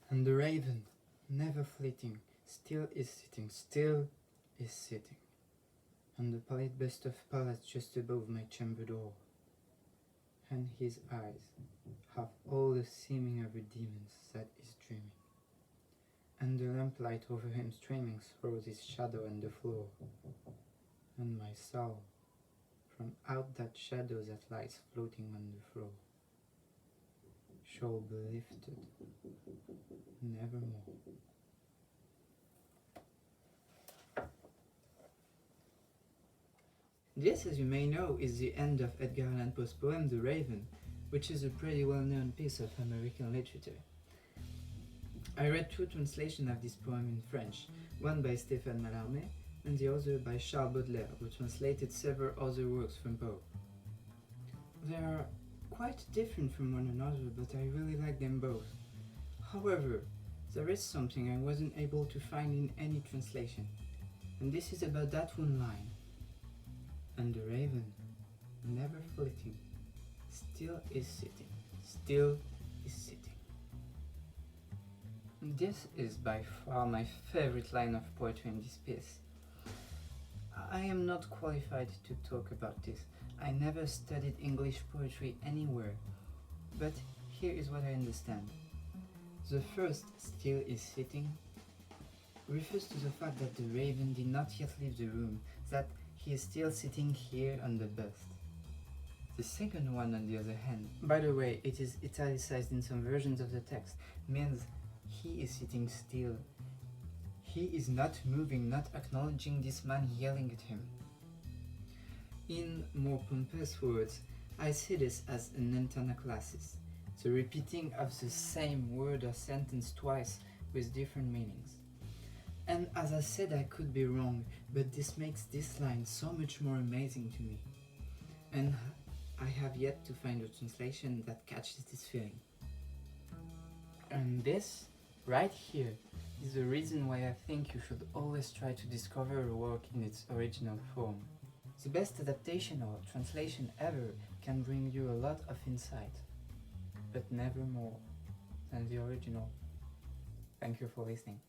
And the raven, never flitting, still is sitting, still is sitting, on the pallid bust of Pallas just above my chamber door. And his eyes have all the seeming of a demon's that is dreaming, and the lamplight over him streaming throws his shadow on the floor, and my soul, from out that shadow that lies floating on the floor, shall be lifted nevermore. This, as you may know, is the end of Edgar Allan Poe's poem The Raven, which is a pretty well-known piece of American literature. I read two translations of this poem in French, one by Stéphane Mallarmé and the other by Charles Baudelaire, who translated several other works from Poe. They are quite different from one another, but I really like them both. However, there is something I wasn't able to find in any translation, and this is about that one line. And the raven, never flitting, still is sitting, still is sitting. This is by far my favorite line of poetry in this piece. I am not qualified to talk about this. I never studied English poetry anywhere, but here is what I understand. The first, still is sitting, refers to the fact that the raven did not yet leave the room, that he is still sitting here on the bust. The second one, on the other hand, by the way, it is italicized in some versions of the text, means he is sitting still. He is not moving, not acknowledging this man yelling at him. In more pompous words, I see this as an Antanaclasis, the repeating of the same word or sentence twice with different meanings. And as I said, I could be wrong, but this makes this line so much more amazing to me. And I have yet to find a translation that catches this feeling. And this, right here, is the reason why I think you should always try to discover a work in its original form. The best adaptation or translation ever can bring you a lot of insight, but never more than the original. Thank you for listening.